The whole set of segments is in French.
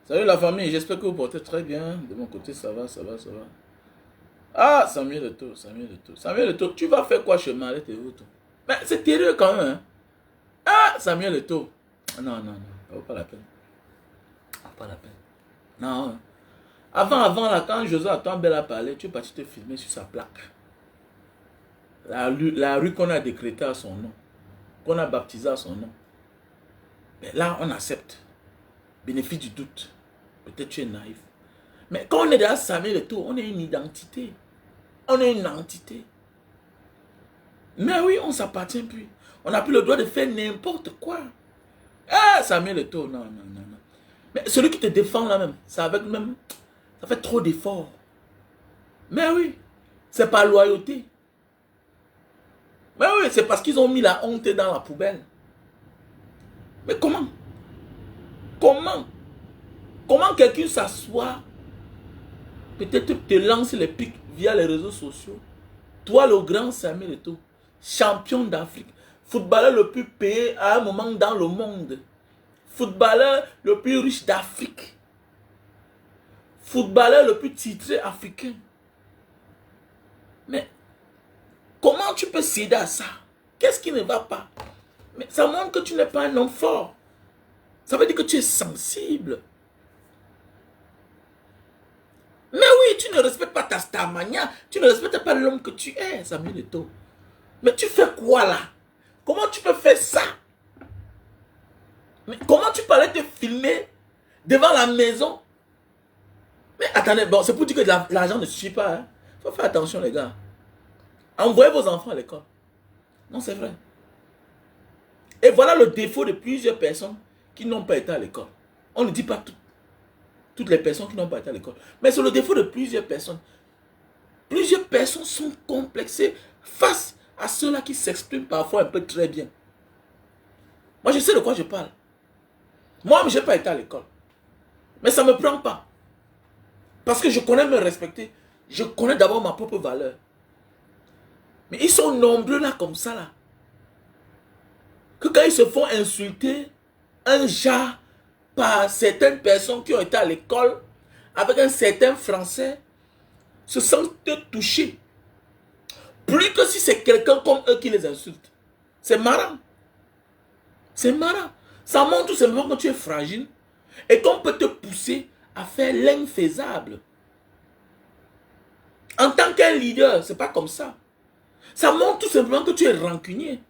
Salut la famille, j'espère que vous portez très bien. De mon côté, ça va, ça va, ça va. Ah, Samuel Eto'o, Samuel Eto'o. Samuel Eto'o, tu vas faire quoi chez Malet et Eto'o? Mais c'est terrible quand même, hein? Ah, Samuel Eto'o. Non, non, non, ça vaut pas la peine. Ça vaut pas la peine. Non. Avant, là, quand José Atombel a parlé, tu es parti te filmer sur sa plaque. La rue qu'on a décrétée à son nom. Qu'on a baptisée à son nom. Mais là, on accepte. Bénéfice du doute. Peut-être tu es naïf. Mais quand on est derrière Samuel Eto'o, on est une identité. On est une entité. Mais oui, on ne s'appartient plus. On n'a plus le droit de faire n'importe quoi. Ah, Samuel Eto'o, non, non, non, non. Mais celui qui te défend là même, c'est avec même, ça fait trop d'efforts. Mais oui, c'est par loyauté. Mais oui, c'est parce qu'ils ont mis la honte dans la poubelle. Mais comment? Comment quelqu'un s'assoit, peut-être te lance les pics via les réseaux sociaux? Toi, le grand Samuel Eto'o, champion d'Afrique, footballeur le plus payé à un moment dans le monde, footballeur le plus riche d'Afrique, footballeur le plus titré africain. Mais comment tu peux céder à ça? Qu'est-ce qui ne va pas? Mais ça montre que tu n'es pas un homme fort. Ça veut dire que tu es sensible. Mais oui, tu ne respectes pas ta stamania. Tu ne respectes pas l'homme que tu es, Samuel Eto'o. Mais tu fais quoi là? Comment tu peux faire ça? Mais comment tu peux aller te filmer devant la maison? Mais attendez, bon, c'est pour dire que l'argent ne suffit pas. Il faut faire attention, les gars. Envoyez vos enfants à l'école. Non, c'est vrai. Et voilà le défaut de plusieurs personnes qui n'ont pas été à l'école. On ne dit pas toutes les personnes qui n'ont pas été à l'école. Mais c'est le défaut de plusieurs personnes. Plusieurs personnes sont complexées face à ceux-là qui s'expriment parfois un peu très bien. Moi, je sais de quoi je parle. Moi, je n'ai pas été à l'école. Mais ça ne me prend pas. Parce que je connais me respecter. Je connais d'abord ma propre valeur. Mais ils sont nombreux là comme ça là. Que quand ils se font insulter un genre par certaines personnes qui ont été à l'école avec un certain français, se sentent touchés. Plus que si c'est quelqu'un comme eux qui les insulte. C'est marrant. C'est marrant. Ça montre tout simplement que tu es fragile et qu'on peut te pousser à faire l'infaisable. En tant qu'un leader, c'est pas comme ça. Ça montre tout simplement que tu es rancunier.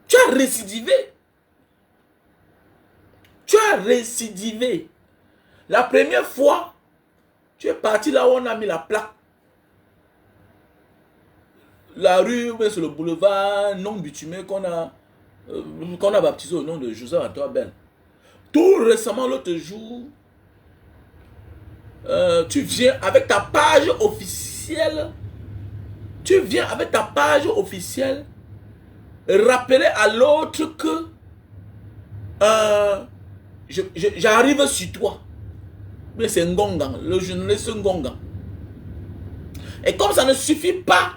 Tu as récidivé. Tu as récidivé. La première fois, tu es parti là où on a mis la plaque. La rue, c'est le boulevard non bitumé qu'on a baptisé au nom de José Atombel. Tout récemment, l'autre jour, tu viens avec ta page officielle. Tu viens avec ta page officielle rappeler à l'autre que j'arrive sur toi. Mais c'est Ngongan, le journaliste Ngongan. Et comme ça ne suffit pas,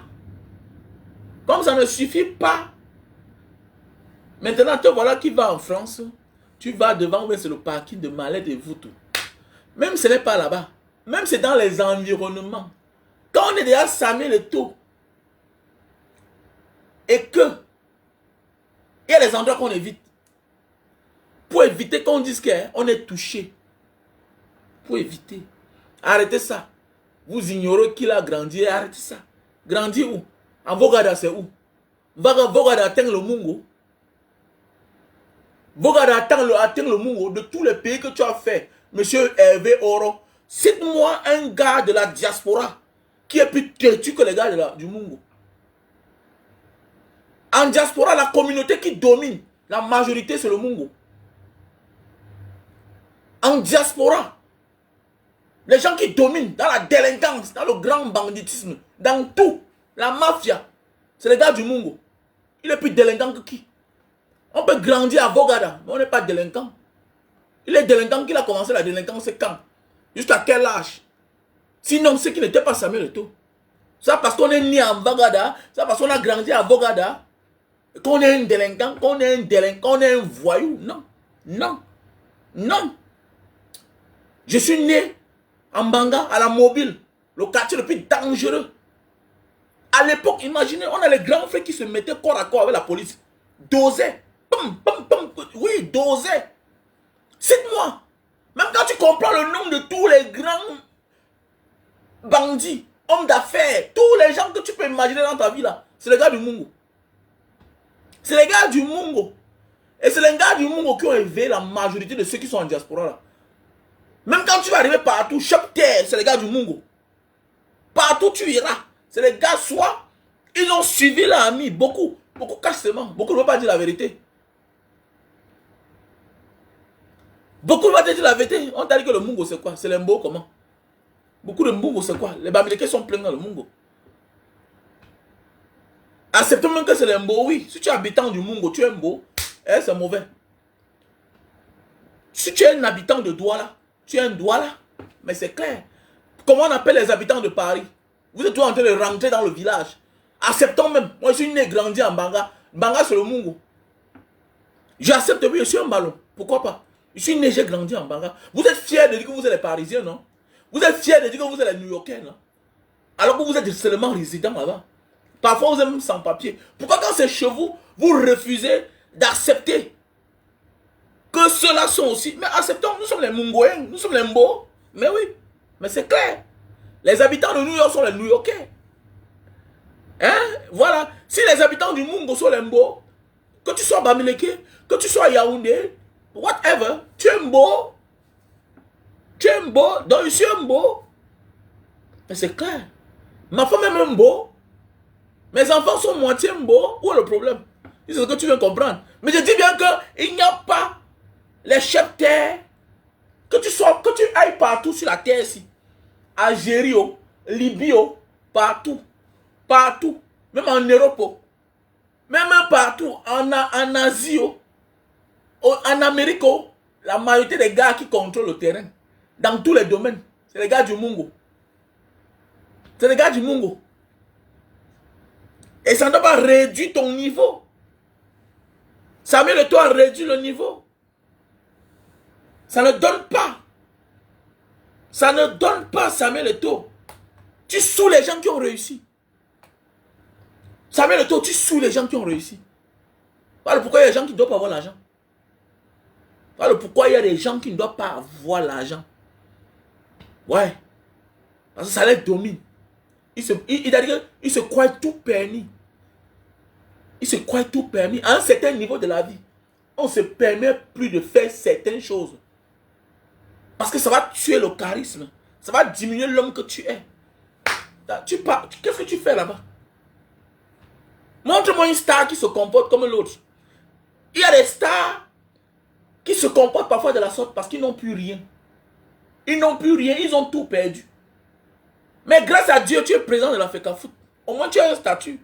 maintenant te voilà qui va en France, tu vas devant, c'est le parking de Malet et Voutou. Même ce n'est pas là-bas, même c'est dans les environnements. Quand on est déjà Samuel Eto'o, et que Il y a des endroits qu'on évite. Pour éviter qu'on dise qu'on est touché. Pour éviter. Arrêtez ça. Vous ignorez qu'il a grandi. Arrêtez ça. Grandi où? En Vogada, c'est où? Vogada atteint le Mungo. Vogada atteint le Mungo de tous les pays que tu as fait. Monsieur Hervé Oro, cite-moi un gars de la diaspora qui est plus têtu que les gars du Mungo. En diaspora, la communauté qui domine, la majorité, c'est le Mungo. En diaspora, les gens qui dominent dans la délinquance, dans le grand banditisme, dans tout, la mafia, c'est les gars du Mungo. Il est plus délinquant que qui? On peut grandir à Vogada, mais on n'est pas délinquant. Il est délinquant qu'il a commencé la délinquance, c'est quand? Jusqu'à quel âge? Sinon, c'est qu'il n'était pas Samuel Eto'o. Ça parce qu'on est né en Vogada, ça parce qu'on a grandi à Vogada, qu'on est un délinquant, qu'on est un délinquant, qu'on est un voyou. Non, non, non. Je suis né en Banga, à la Mobile, le quartier le plus dangereux. À l'époque, imaginez, on a les grands frères qui se mettaient corps à corps avec la police. Dosaient. Oui, dosaient. Cite-moi. Même quand tu comprends le nom de tous les grands bandits, hommes d'affaires, tous les gens que tu peux imaginer dans ta vie là, c'est les gars du Mungo. C'est les gars du Mungo. Et c'est les gars du Mungo qui ont élevé la majorité de ceux qui sont en diaspora là. Même quand tu vas arriver partout, chaque terre, c'est les gars du Mungo. Partout tu iras. C'est les gars, soit ils ont suivi l'ami, beaucoup cassement, beaucoup ne veulent pas dire la vérité. Beaucoup ne veulent pas dire la vérité. On t'a dit que le Mungo c'est quoi? C'est l'Embo comment? Beaucoup de Mungo c'est quoi? Les Bamileke sont pleins dans le Mungo. Acceptons même que c'est l'Embo, oui. Si tu es habitant du Mungo, tu es Mbo, c'est mauvais. Si tu es un habitant de Douala, tu es un Douala, mais c'est clair. Comment on appelle les habitants de Paris? Vous êtes tous en train de rentrer dans le village. Acceptons même. Moi, je suis né et grandi en Banga. Banga, c'est le Mungo. J'accepte, oui, je suis un ballon. Pourquoi pas? Je suis né, j'ai grandi en Banga. Vous êtes fiers de dire que vous êtes les Parisiens, non? Vous êtes fiers de dire que vous êtes les New-Yorkais, non? Alors que vous êtes seulement résidents là-bas. Parfois, vous êtes même sans papier. Pourquoi quand c'est chez vous, vous refusez d'accepter que ceux-là sont aussi... Mais acceptons, nous sommes les Mungoens, nous sommes les Mbo. Mais oui, mais c'est clair. Les habitants de New York sont les New-Yorkais. Hein? Voilà. Si les habitants du Mungo sont les Mbo, que tu sois Bamileke, que tu sois Yaoundé, whatever, tu es Mbo. Tu es Mbo, donc je suis un Mbo. Mais c'est clair. Ma femme est même Mbo. Mes enfants sont moitié Mbo. Où est le problème? C'est ce que tu viens comprendre. Mais je dis bien qu'il n'y a pas les chefs terre. Que tu ailles partout sur la terre ici. Algérie, Libye, partout. Partout. Même en Europe. Même partout. En Asie. En Amérique. La majorité des gars qui contrôlent le terrain. Dans tous les domaines. C'est les gars du Mungo. C'est les gars du Mungo. Et ça ne doit pas réduire ton niveau. Samuel Eto'o a réduit le niveau. Ça ne donne pas. Ça ne donne pas, Samuel Eto'o. Tu sous les gens qui ont réussi. Samuel Eto'o, tu sous les gens qui ont réussi. Voilà pourquoi il y a des gens qui ne doivent pas avoir l'argent. Voilà pourquoi il y a des gens qui ne doivent pas avoir l'argent. Ouais. Parce que ça les domine. Il se croit tout permis. Il se croit tout permis. À un certain niveau de la vie, on ne se permet plus de faire certaines choses. Parce que ça va tuer le charisme. Ça va diminuer l'homme que tu es. Qu'est-ce que tu fais là-bas? Montre-moi une star qui se comporte comme l'autre. Il y a des stars qui se comportent parfois de la sorte parce qu'ils n'ont plus rien. Ils n'ont plus rien, ils ont tout perdu. Mais grâce à Dieu, tu es président de la FECAFOOT. Au moins, tu as un statut.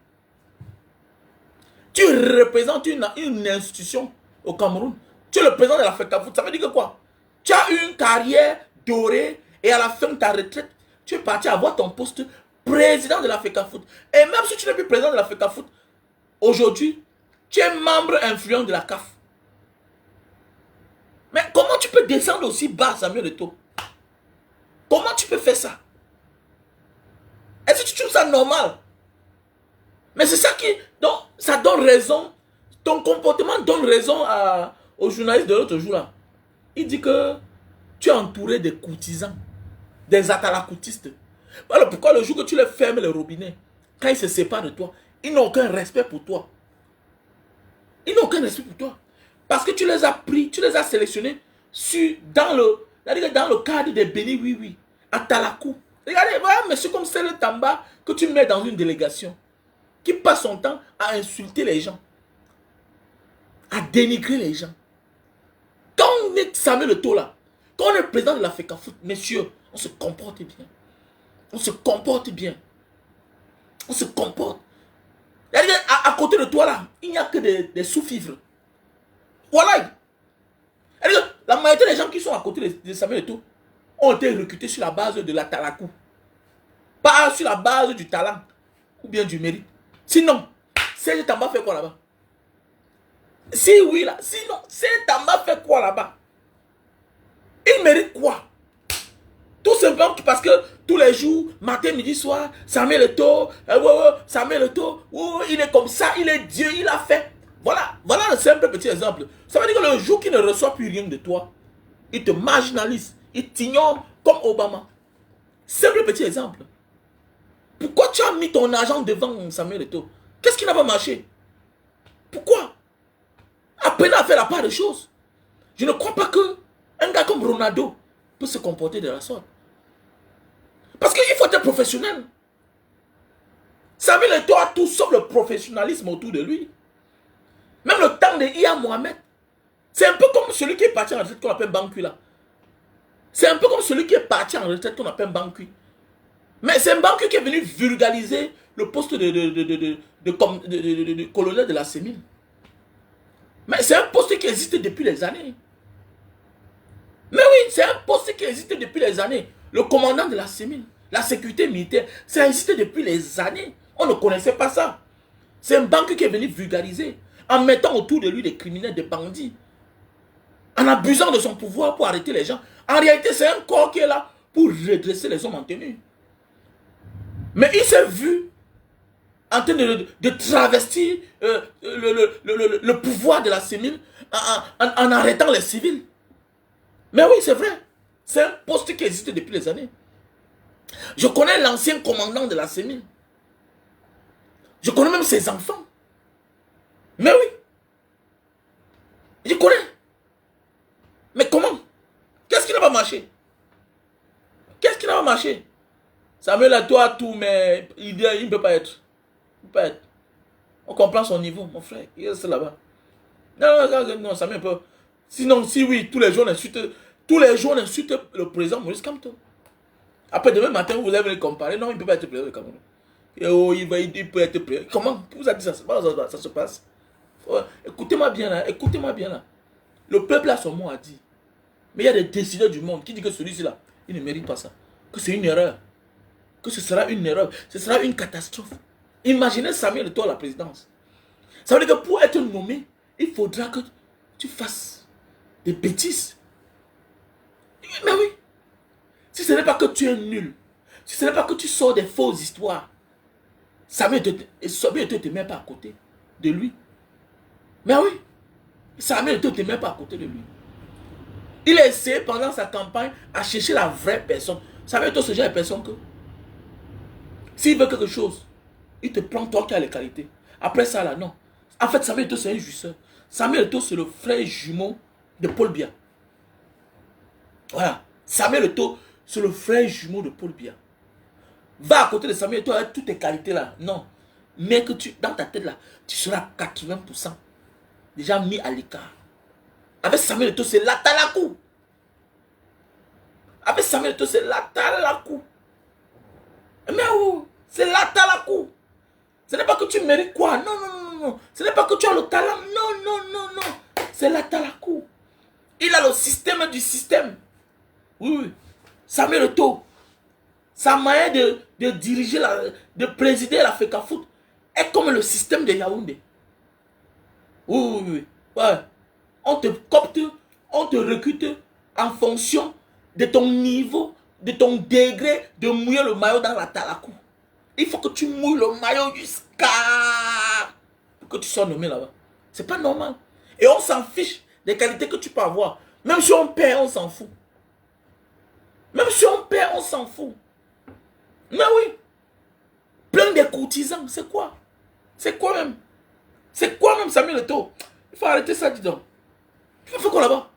Tu représentes une institution au Cameroun. Tu es le président de la FECAFOOT. Ça veut dire que quoi? Tu as eu une carrière dorée et à la fin de ta retraite, tu es parti avoir ton poste président de la FECAFOOT. Et même si tu n'es plus président de la FECAFOOT, aujourd'hui, tu es membre influent de la CAF. Mais comment tu peux descendre aussi bas, Samuel Eto'o? Comment tu peux faire ça? Est-ce que tu trouves ça normal? Mais c'est ça qui... Donc, ça donne raison. Ton comportement donne raison au journaliste de l'autre jour là. Il dit que tu es entouré de courtisans, des atalakoutistes. Voilà pourquoi le jour que tu les fermes le robinet, quand ils se séparent de toi, ils n'ont aucun respect pour toi. Ils n'ont aucun respect pour toi. Parce que tu les as pris, tu les as sélectionnés dans le cadre des bénis, oui, oui, à Talakou. Regardez, voilà, monsieur comme c'est le Tamba que tu mets dans une délégation, qui passe son temps à insulter les gens, à dénigrer les gens. Quand on est Samuel Eto'o là, quand on est président de la FECAFOOT, messieurs, on se comporte bien. On se comporte bien. On se comporte. À côté de toi là, il n'y a que des sous-fifres. Voilà. La majorité des gens qui sont à côté de Samuel Eto'o ont été recrutés sur la base de la Talakou. Pas sur la base du talent ou bien du mérite. Sinon, Serge Tamba fait quoi là-bas? Si oui là, sinon, Serge Tamba fait quoi là-bas? Il mérite quoi? Tout simplement parce que tous les jours, matin, midi, soir, Samuel Eto'o, Samuel Eto'o, il est comme ça, il est Dieu, il a fait. Voilà un simple petit exemple. Ça veut dire que le jour qu'il ne reçoit plus rien de toi, il te marginalise, il t'ignore comme Obama. Simple petit exemple. Pourquoi tu as mis ton argent devant Samuel Eto'o? Qu'est-ce qui n'a pas marché? Pourquoi? Apprenez à faire la part des choses. Je ne crois pas que un gars comme Ronaldo peut se comporter de la sorte. Parce qu'il faut être professionnel. Samuel Eto'o a tout sauf le professionnalisme autour de lui. Même le temps de Iya Mohamed. C'est un peu comme celui qui est parti en retraite qu'on appelle Bankui là. C'est un peu comme celui qui est parti en retraite qu'on appelle Bankui. Mais c'est un Bankui qui est venu vulgariser le poste de colonel de la Sémine. Mais c'est un poste qui existe depuis les années. Mais oui, c'est un poste qui existe depuis les années. Le commandant de la Sémine, la sécurité militaire, ça existe depuis les années. On ne connaissait pas ça. C'est un Bankui qui est venu vulgariser en mettant autour de lui des criminels, des bandits, en abusant de son pouvoir pour arrêter les gens. En réalité, c'est un corps qui est là pour redresser les hommes en tenue. Mais il s'est vu en train de travestir le pouvoir de la Sémine en arrêtant les civils. Mais oui, c'est vrai. C'est un poste qui existe depuis les années. Je connais l'ancien commandant de la Sémine. Je connais même ses enfants. Mais oui. Je connais. Mais comment? Qu'est-ce qui n'a pas marché? Qu'est-ce qui n'a pas marché? Samuel a toi tout, mais il ne peut pas être. Il ne peut pas être. On comprend son niveau, mon frère. Il reste là-bas. Non, Samuel peut. Sinon, si oui, tous les jours on insulte le président Maurice Kamto. Après, demain matin, vous allez le comparer. Non, il ne peut pas être président de Cameroun. Oh, il peut être président. Comment? Vous avez dit ça? Ça se passe. Écoutez-moi bien là. Écoutez-moi bien là. Le peuple a son mot à dire. Mais il y a des décideurs du monde qui disent que celui-ci là, il ne mérite pas ça. Que c'est une erreur. Que ce sera une erreur. Ce sera une catastrophe. Imaginez Samuel Eto'o à la présidence. Ça veut dire que pour être nommé, il faudra que tu fasses des bêtises. Mais oui. Si ce n'est pas que tu es nul, si ce n'est pas que tu sors des fausses histoires, Samuel Eto'o ne te met pas à côté de lui. Mais oui. Samuel Eto'o ne te met pas à côté de lui. Il a essayé pendant sa campagne à chercher la vraie personne. Samuel Eto'o, ce genre de personne que s'il veut quelque chose, il te prend toi qui as les qualités. Après ça, là, non. En fait, Samuel Eto'o, c'est un jouisseur. Samuel Eto'o, c'est le frère jumeau de Paul Biya. Voilà. Samuel Eto'o, c'est le frère jumeau de Paul Biya. Va à côté de Samuel Eto'o avec toutes tes qualités là. Non. Mais que dans ta tête là, tu seras à 80% déjà mis à l'écart. Avec Samuel Eto'o, c'est l'atalakou. Avec Samuel Eto'o, c'est l'atalakou. Mais où? C'est l'atalakou. Ce n'est pas que tu mérites quoi. Non. Ce n'est pas que tu as le talent. Non. C'est l'atalakou. Il a le système du système. Oui. Samuel Eto'o, sa manière de diriger, de présider la FECAFOOT est comme le système de Yaoundé. Oui. Ouais. On te copte, on te recrute en fonction de ton niveau, de ton degré de mouiller le maillot dans la talakou. Il faut que tu mouilles le maillot jusqu'à pour que tu sois nommé là-bas. C'est pas normal. Et on s'en fiche des qualités que tu peux avoir. Même si on perd, on s'en fout. Même si on perd, on s'en fout. Mais oui. Plein de courtisans, c'est quoi? C'est quoi même? C'est quoi même Samuel Eto'o? Il faut arrêter ça, dis donc. Tu fais quoi là-bas?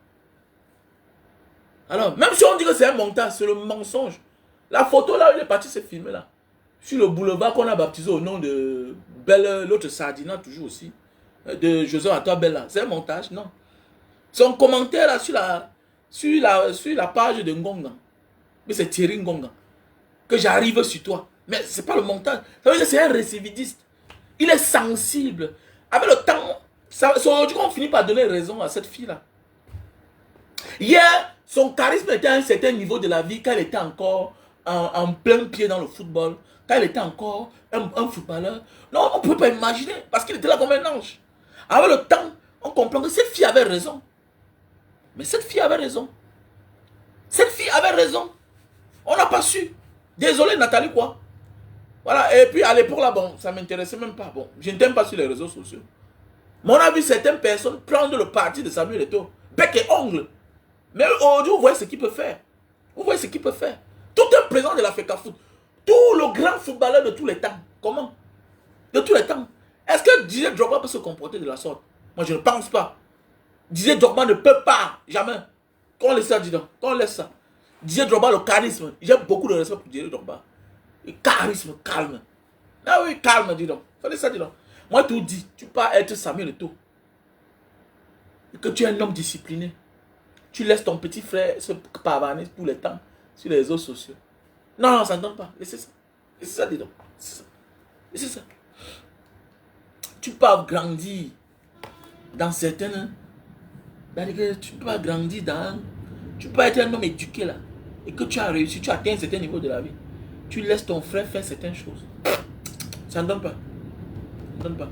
Alors, même si on dit que c'est un montage, c'est le mensonge. La photo là où il est parti se filmer là. Sur le boulevard qu'on a baptisé au nom de Belle, l'autre Sardina toujours aussi. De José Antoine Bella. C'est un montage, non. Son commentaire là sur la page de Ngonga. Mais c'est Thierry Ngonga. Que j'arrive sur toi. Mais c'est pas le montage. Ça veut dire que c'est un récidiviste. Il est sensible. Avec le temps, c'est aujourd'hui qu'on finit par donner raison à cette fille-là. Hier, son charisme était à un certain niveau de la vie quand elle était encore en plein pied dans le football. Quand elle était encore un footballeur. Non, on ne peut pas imaginer. Parce qu'il était là comme un ange. Avec le temps, on comprend que cette fille avait raison. Mais cette fille avait raison. Cette fille avait raison. On n'a pas su. Désolé Nathalie quoi. Voilà, et puis à l'époque là, bon, ça ne m'intéressait même pas. Bon, je ne t'aime pas sur les réseaux sociaux. Mais on a vu certaines personnes prendre le parti de Samuel Eto'o. Bec et ongle. Mais aujourd'hui, vous voyez ce qu'il peut faire. Vous voyez ce qu'il peut faire. Tout un président de la FECAFOOT. Tout le grand footballeur de tous les temps. Comment? De tous les temps. Est-ce que Didier Drogba peut se comporter de la sorte? Moi, je ne pense pas. Didier Drogba ne peut pas. Jamais. Qu'on laisse ça, dis donc. Qu'on laisse ça. Didier Drogba, le charisme. J'ai beaucoup de respect pour Didier Drogba. Le charisme, calme. Ah oui, calme, dis donc. Fallait ça, dis donc. Moi, tout dit. Tu peux pas être Samuel Eto'o. Et que tu es un homme discipliné. Tu laisses ton petit frère se pavaner tout le temps sur les réseaux sociaux. Non, non, ça ne donne pas. Laissez ça. Laissez ça, dis donc. Laissez ça. Laissez ça. Tu peux grandir dans certaines... Tu peux grandir dans... Tu peux être un homme éduqué là. Et que tu as réussi, tu as atteint un certain niveau de la vie. Tu laisses ton frère faire certaines choses. Ça ne donne pas. Ça ne donne pas.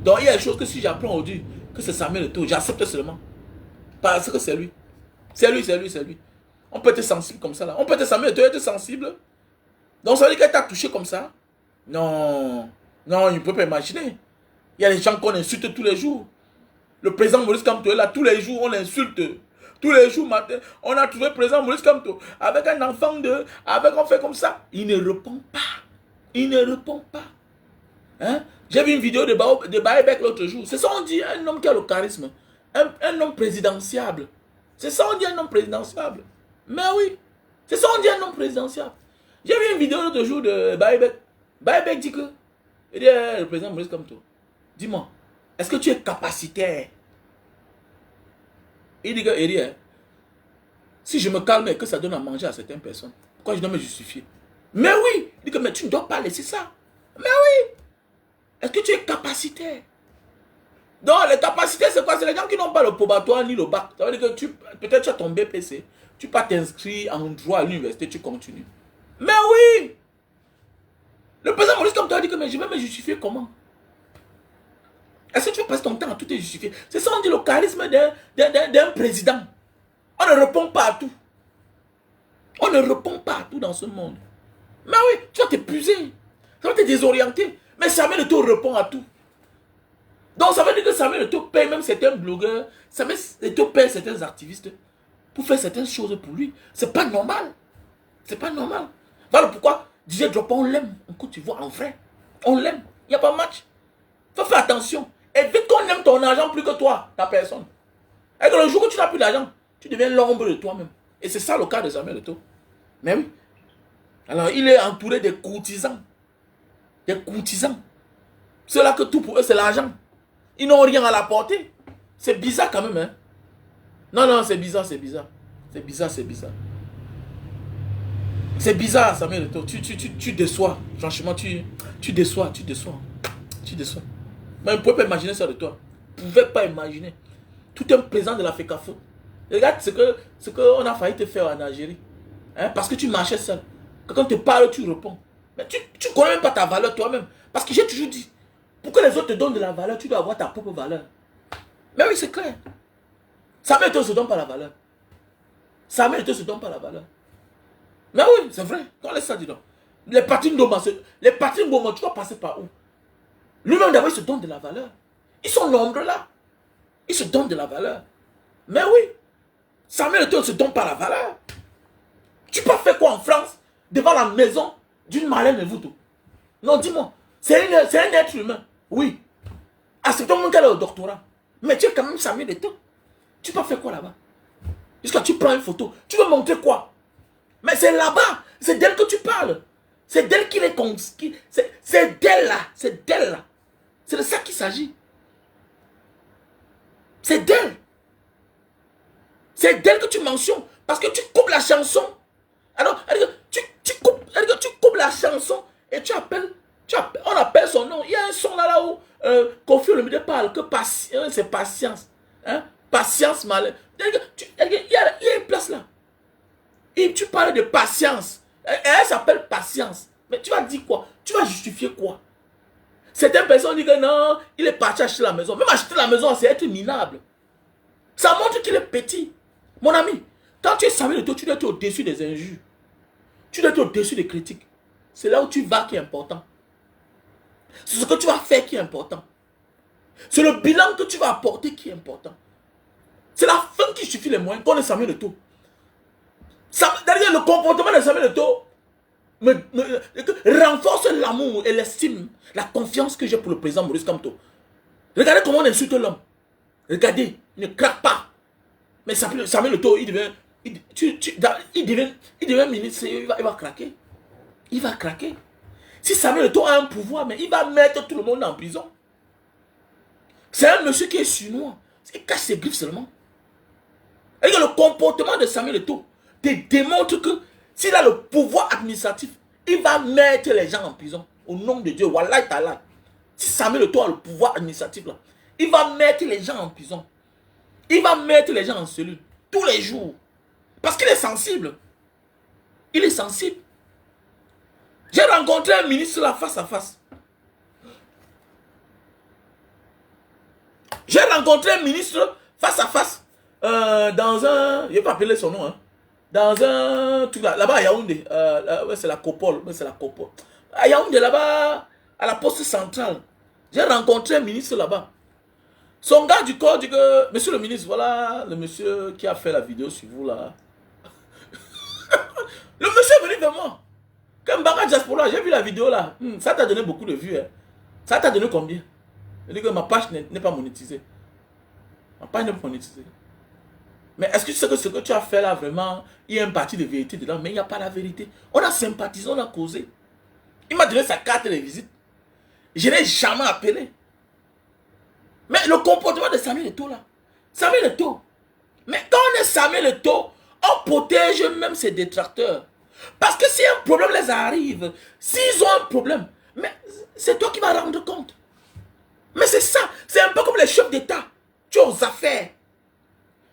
Donc il y a des choses que si j'apprends aujourd'hui que c'est Samuel Eto'o, j'accepte seulement. Parce que c'est lui. C'est lui, c'est lui, c'est lui. On peut être sensible comme ça là. On peut être Samuel Eto'o, être sensible. Donc ça veut dire qu'elle t'a touché comme ça. Non. Non, il ne peut pas imaginer. Il y a des gens qu'on insulte tous les jours. Le président Maurice Kamto est là, tous les jours on l'insulte. Tous les jours matin, on a trouvé le président Maurice Kamto avec un enfant on fait comme ça. Il ne répond pas. Il ne répond pas. Hein? J'ai vu une vidéo de Baebek l'autre jour. C'est ça on dit, un homme qui a le charisme. Un homme présidentiable. C'est ça on dit, un homme présidentiable. Mais oui, c'est ça on dit, un homme présidentiable. J'ai vu une vidéo l'autre jour de Baebek. Baebek dit que, il dit, le président Maurice Kamto, dis-moi, est-ce que tu es capacitaire? Il dit que, si je me calme et que ça donne à manger à certaines personnes, pourquoi je dois me justifier? Mais oui, il dit que, mais tu ne dois pas laisser ça. Mais oui, est-ce que tu es capacitaire? Donc, les capacités, c'est quoi? C'est les gens qui n'ont pas le probatoire ni le bac. Ça veut dire que peut-être tu as ton BPC, tu peux pas t'inscrire en droit à l'université, tu continues. Mais oui! Le président Maurice Kamto a dit que, mais je vais me justifier comment? Est-ce que tu veux passer ton temps à tout te justifier? C'est ça on dit le charisme d'un président. On ne répond pas à tout. On ne répond pas à tout dans ce monde. Mais oui, tu vas t'épuiser. Ça va te désorienter. Mais Samuel Eto'o répond à tout. Donc ça veut dire que Samuel Eto'o paye même certains blogueurs, Samuel Eto'o paye certains activistes pour faire certaines choses pour lui. C'est pas normal. C'est pas normal. Voilà pourquoi Didier Drogba, on l'aime. En Côte d'Ivoire, en vrai. On l'aime. Il n'y a pas de match. Faut faire attention. Et vite qu'on aime ton argent plus que toi, ta personne. Et que le jour où tu n'as plus d'argent, tu deviens l'ombre de toi-même. Et c'est ça le cas de Samuel Eto'o. Mais oui. Alors il est entouré des courtisans. Des courtisans. Ceux-là que tout pour eux c'est l'argent. Ils n'ont rien à l'apporter. C'est bizarre quand même. Hein? Non, non, c'est bizarre, c'est bizarre. C'est bizarre, c'est bizarre. C'est bizarre, Samuel Eto'o. Tu déçois. Franchement, tu déçois, tu déçois. Tu déçois. Mais vous ne pouvez pas imaginer ça de toi. Vous ne pouvez pas imaginer. Tout un président de la FECAFOOT. Regarde ce qu'on a failli te faire en Algérie. Hein? Parce que tu marchais seul. Quand on te parle, tu réponds. Mais tu ne connais même pas ta valeur toi-même. Parce que j'ai toujours dit, pour que les autres te donnent de la valeur, tu dois avoir ta propre valeur. Mais oui, c'est clair. Samuel Eto'o ne se donne pas la valeur. Samuel Eto'o ne se donne pas la valeur. Mais oui, c'est vrai. On laisse ça, dis donc. Les partis Ngoma, tu dois passer par où? Lui-même d'abord, il se donne de la valeur. Ils sont nombreux là. Il se donne de la valeur. Mais oui, Samuel Eto'o ne se donne pas la valeur. Tu peux faire quoi en France, devant la maison d'une Marlène Mvuto? Non, dis-moi. C'est un être humain. Oui. Acceptons même qu'elle est au doctorat. Mais tu es quand même Samuel Eto'o. Tu peux faire quoi là-bas? Jusqu'à tu prends une photo. Tu veux montrer quoi? Mais c'est là-bas. C'est d'elle que tu parles. C'est d'elle qu'il est conquis. C'est d'elle là. C'est d'elle là. C'est de ça qu'il s'agit. C'est d'elle. C'est d'elle que tu mentionnes. Parce que tu coupes la chanson. Alors, tu coupes la chanson et tu appelles, on appelle son nom. Il y a un son là où Kofi Olomide parle que c'est patience. Hein? Patience, malin. Il y a une place là. Et tu parles de patience. Elle s'appelle patience. Mais tu vas dire quoi? Tu vas justifier quoi? Certaines personnes disent que non, il est parti acheter la maison. Même acheter la maison, c'est être minable. Ça montre qu'il est petit. Mon ami, quand tu es Samuel Eto'o, tu dois être au-dessus des injures. Tu dois être au-dessus des critiques. C'est là où tu vas qui est important. C'est ce que tu vas faire qui est important. C'est le bilan que tu vas apporter qui est important. C'est la fin qui suffit les moyens. Qu'on est Samuel Eto'o. D'ailleurs, le comportement de Samuel Eto'o renforce l'amour et l'estime, la confiance que j'ai pour le président Maurice Kamto. Regardez comment on insulte l'homme. Regardez, il ne craque pas. Mais Samuel Eto'o, il devient ministre, il va craquer. Il va craquer. Si Samuel Eto'o a un pouvoir, mais il va mettre tout le monde en prison. C'est un monsieur qui est chinois. Il cache ses griffes seulement. Et le comportement de Samuel Eto'o te démontre que s'il a le pouvoir administratif, il va mettre les gens en prison. Au nom de Dieu, Wallahi Ta'ala. Si Samuel Eto'o a le pouvoir administratif, là, il va mettre les gens en prison. Il va mettre les gens en cellule. Tous les jours. Parce qu'il est sensible. Il est sensible. J'ai rencontré un ministre là face à face. J'ai rencontré un ministre face à face. Dans un... Je ne vais pas appeler son nom. Hein. Dans un... Là-bas à Yaoundé. Ouais, c'est la Copole. Ouais, c'est la Copole. À Yaoundé, là-bas, à la poste centrale. J'ai rencontré un ministre là-bas. Son gars du corps dit que... Monsieur le ministre, voilà le monsieur qui a fait la vidéo sur vous là. Le monsieur est venu vers moi. Comme Mbaka Diaspora, j'ai vu la vidéo là. Ça t'a donné beaucoup de vues. Hein. Ça t'a donné combien? Il dit que ma page n'est pas monétisée. Ma page n'est pas monétisée. Mais est-ce que tu sais que ce que tu as fait là, vraiment, il y a une partie de vérité dedans, mais il n'y a pas la vérité. On a sympathisé, on a causé. Il m'a donné sa carte de visite. Je n'ai jamais appelé. Mais le comportement de Samuel Eto'o là. Samuel Eto'o. Mais quand on est Samuel Eto'o, on protège même ses détracteurs. Parce que si un problème les arrive, s'ils ont un problème, mais c'est toi qui vas rendre compte. Mais c'est ça. C'est un peu comme les chefs d'État. Tu es aux affaires.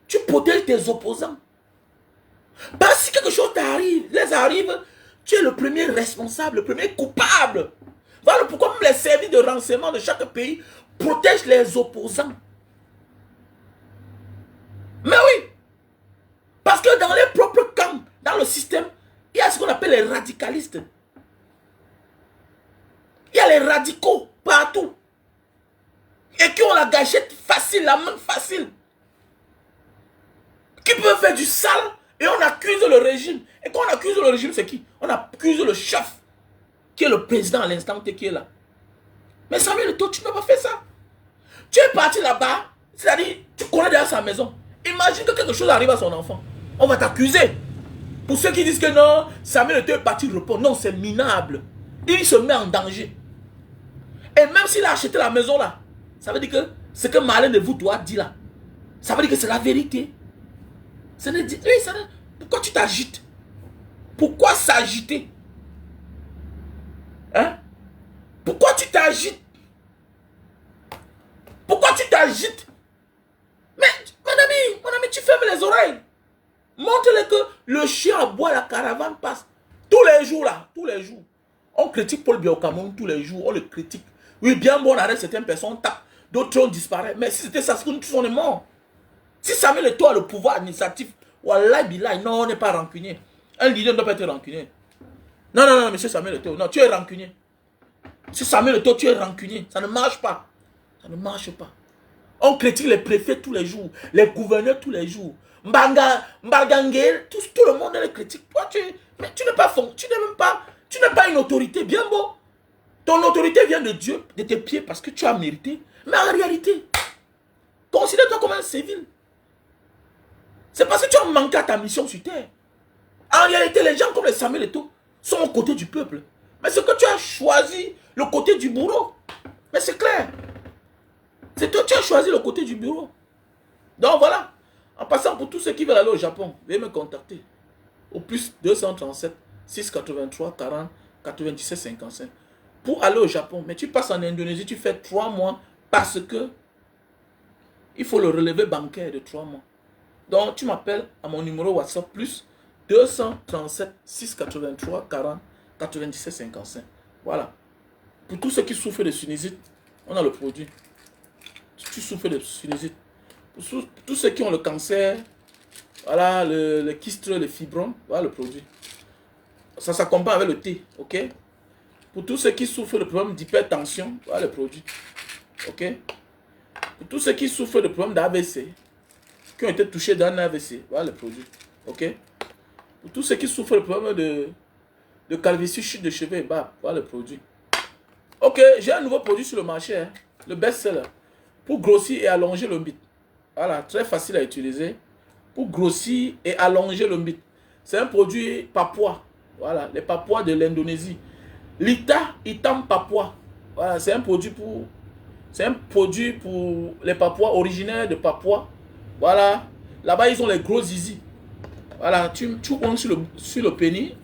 Tu protèges tes opposants. Parce que si quelque chose t'arrive, les arrive, tu es le premier responsable, le premier coupable. Voilà pourquoi même les services de renseignement de chaque pays protègent les opposants. Mais oui. Parce que dans les propres camps, dans le système, il y a ce qu'on appelle les radicalistes. Il y a les radicaux partout. Et qui ont la gâchette facile, la main facile. Qui peuvent faire du sale et on accuse le régime. Et quand on accuse le régime, c'est qui? On accuse le chef, qui est le président à l'instant T qui est là. Mais Samuel Eto'o, tu n'as pas fait ça. Tu es parti là-bas, c'est-à-dire, tu connais déjà sa maison. Imagine que quelque chose arrive à son enfant. On va t'accuser. Pour ceux qui disent que non, Samuel Eto'o est parti repos. Non, c'est minable. Il se met en danger. Et même s'il a acheté la maison là, ça veut dire que ce que Marlène Mvuto a dit là, ça veut dire que c'est la vérité. Pourquoi tu t'agites? Pourquoi s'agiter? Hein? Pourquoi tu t'agites? Pourquoi tu t'agites? Mais, mon ami, tu fermes les oreilles. Montre-le que le chien aboie, la caravane passe. Tous les jours là, tous les jours. On critique Paul Biya au Cameroun tous les jours, on le critique. Oui, bien bon, on arrête certaines personnes, on tape. D'autres on disparaît. Mais si c'était ça, c'est que nous tous on est morts. Si Samuel Eto'o a le pouvoir administratif, Wallah Billah, non, on n'est pas rancunier. Un leader ne doit pas être rancunier. Non, non, non, monsieur Samuel Eto'o, non, tu es rancunier. Si Samuel Eto'o, tu es rancunier. Ça ne marche pas. Ça ne marche pas. On critique les préfets tous les jours, les gouverneurs tous les jours. Mbangangé, tout le monde les critique. Toi, mais tu n'es pas tu n'es même pas, tu n'es pas une autorité, bien beau. Ton autorité vient de Dieu, de tes pieds, parce que tu as mérité. Mais en réalité, considère-toi comme un civil. C'est parce que tu as manqué à ta mission sur terre. En réalité, les gens comme les Samuel Eto'o sont aux côtés du peuple. Mais c'est que tu as choisi le côté du bourreau. Mais c'est clair. C'est toi, tu as choisi le côté du bureau. Donc voilà. En passant pour tous ceux qui veulent aller au Japon, veuillez me contacter. Au plus 237 683 40 97 55. Pour aller au Japon, mais tu passes en Indonésie, tu fais 3 mois parce que il faut le relevé bancaire de 3 mois. Donc tu m'appelles à mon numéro WhatsApp plus 237 683 40 97 55. Voilà. Pour tous ceux qui souffrent de sinusite, on a le produit. Tu souffres de sinusite. Pour tous ceux qui ont le cancer, voilà, le kyste, le fibromes, voilà le produit. Ça s'accompagne avec le thé, ok? Pour tous ceux qui souffrent de problèmes d'hypertension, voilà le produit, ok? Pour tous ceux qui souffrent de problèmes d'AVC, qui ont été touchés d'un AVC, voilà le produit, ok? Pour tous ceux qui souffrent de problèmes de calvitie, chute de cheveux et barbe, voilà le produit. Ok, j'ai un nouveau produit sur le marché, hein, le best-seller. Pour grossir et allonger le bit. Voilà, très facile à utiliser. Pour grossir et allonger le bit. C'est un produit papouas. Voilà, les papouas de l'Indonésie. Lita Itam Papua. Voilà, c'est un produit pour les papouas originaires de Papua. Voilà, là-bas ils ont les gros zizi. Voilà, tu prends sur le pénis.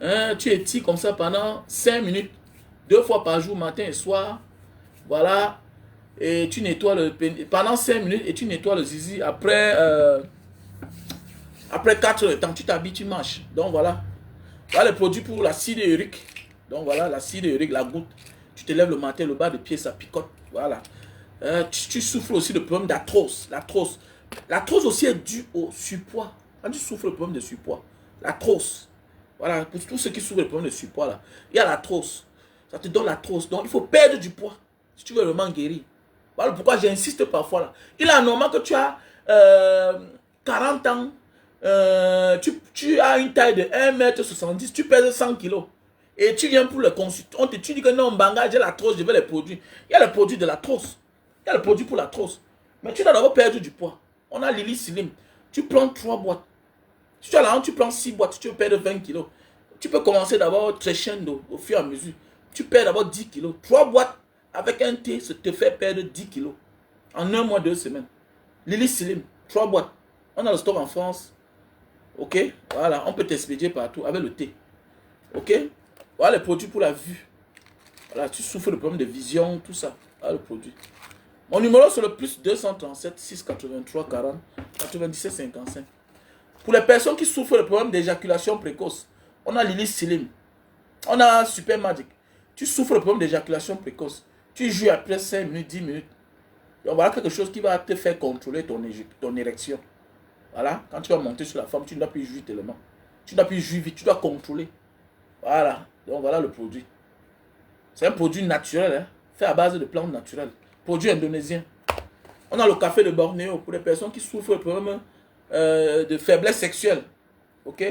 Hein, tu étires comme ça pendant 5 minutes. 2 fois par jour, matin et soir. Voilà. Et tu nettoies le pénis pendant 5 minutes et tu nettoies le zizi. Après 4 heures de temps, tu t'habilles, tu marches. Donc voilà. Voilà le produit pour l'acide urique. Donc voilà, l'acide urique, la goutte. Tu te lèves le matin, le bas de pied, ça picote. Voilà. Tu souffres aussi de problème d'arthrose. L'arthrose aussi est due au surpoids. Quand tu souffres de problème de surpoids, l'arthrose. Voilà, pour tous ceux qui souffrent de problème de surpoids, là, il y a l'arthrose. Ça te donne l'arthrose. Donc il faut perdre du poids si tu veux vraiment guérir. Voilà pourquoi j'insiste parfois là. Il est normal que tu as 40 ans, tu as une taille de 1,70 m, tu pèses 100 kg. Et tu viens pour le consulter. Tu dis que non, Mbanga, j'ai l'arthrose, je vais les produire. Il y a le produit de l'arthrose. Il y a le produit pour l'arthrose. Mais tu dois d'abord perdre du poids. On a Lily Slim. Tu prends 3 boîtes. Si tu as l'argent, tu prends 6 boîtes. Si tu veux perdre 20 kg. Tu peux commencer d'abord crescendo au fur et à mesure. Tu perds d'abord 10 kg. 3 boîtes avec un thé, ça te fait perdre 10 kg. En 1 mois, 2 semaines. Lily Slim, 3 boîtes. On a le stock en France. Ok? Voilà, on peut t'expédier partout avec le thé. Ok? Voilà les produits pour la vue. Voilà, tu souffres de problèmes de vision, tout ça. Voilà le produit. Mon numéro c'est le plus 237 683 40 97 55. Pour les personnes qui souffrent de problèmes d'éjaculation précoce, on a Lily Slim. On a Super Magic. Tu souffres de problèmes d'éjaculation précoce. Tu joues après 5 minutes, 10 minutes. Donc voilà quelque chose qui va te faire contrôler ton érection. Voilà, quand tu vas monter sur la femme, tu ne dois plus jouir tellement. Tu ne dois plus jouir vite, tu dois contrôler. Voilà, donc voilà le produit. C'est un produit naturel, hein, fait à base de plantes naturelles. Produit indonésien. On a le café de Bornéo pour les personnes qui souffrent de problèmes de faiblesse sexuelle. Ok?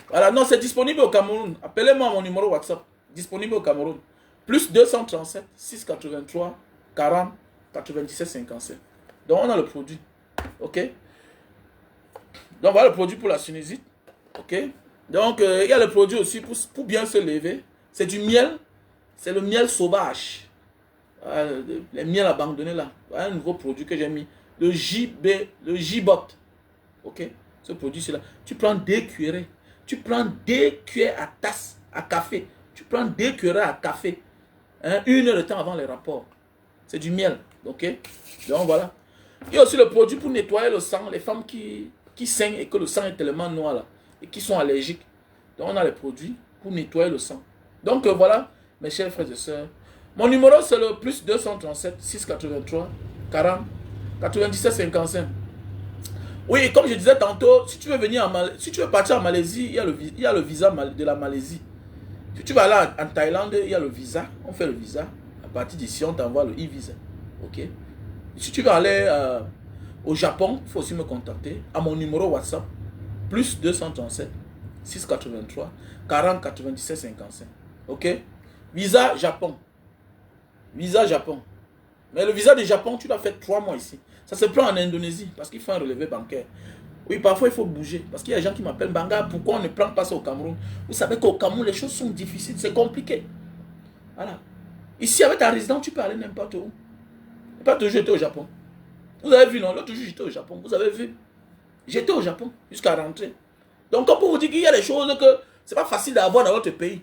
Voilà, non, c'est disponible au Cameroun. Appelez-moi à mon numéro WhatsApp. Disponible au Cameroun. Plus 237 683 40 97 57. Donc, on a le produit. Ok? Donc, voilà le produit pour la sinusite. Ok? Donc, il y a le produit aussi pour bien se lever. C'est du miel. C'est le miel sauvage. Les miels abandonnés là. Voilà un nouveau produit que j'ai mis. Le J-Bot. Ok? Ce produit, c'est là. Tu prends 2 cuillerées. Tu prends 2 cuillères à tasse, à café. Tu prends 2 cuillères à café. Hein, 1 heure de temps avant les rapports. C'est du miel. Ok? Donc voilà. Il y a aussi le produit pour nettoyer le sang. Les femmes qui saignent et que le sang est tellement noir là. Et qui sont allergiques. Donc on a les produits pour nettoyer le sang. Donc voilà, mes chers frères et sœurs. Mon numéro c'est le plus 237 683 40 97 55. Oui, comme je disais tantôt, si tu veux venir si tu veux partir en Malaisie, il y a le visa de la Malaisie. Si tu vas là en Thaïlande, il y a le visa. On fait le visa. À partir d'ici, on t'envoie le e-visa. Ok? Si tu veux aller au Japon, il faut aussi me contacter à mon numéro WhatsApp, plus 237 683 40 97 55. Ok? Visa Japon. Visa Japon. Mais le visa du Japon, tu dois faire 3 mois ici. Ça se prend en Indonésie parce qu'il faut un relevé bancaire. Oui, parfois il faut bouger. Parce qu'il y a des gens qui m'appellent Banga, pourquoi on ne prend pas ça au Cameroun? Vous savez qu'au Cameroun, les choses sont difficiles, c'est compliqué. Voilà. Ici, avec ta résidence, tu peux aller n'importe où. Pas toujours j'étais au Japon. Vous avez vu, non? L'autre jour, j'étais au Japon. Vous avez vu? J'étais au Japon jusqu'à rentrer. Donc, comme pour vous dire qu'il y a des choses que c'est pas facile d'avoir dans votre pays.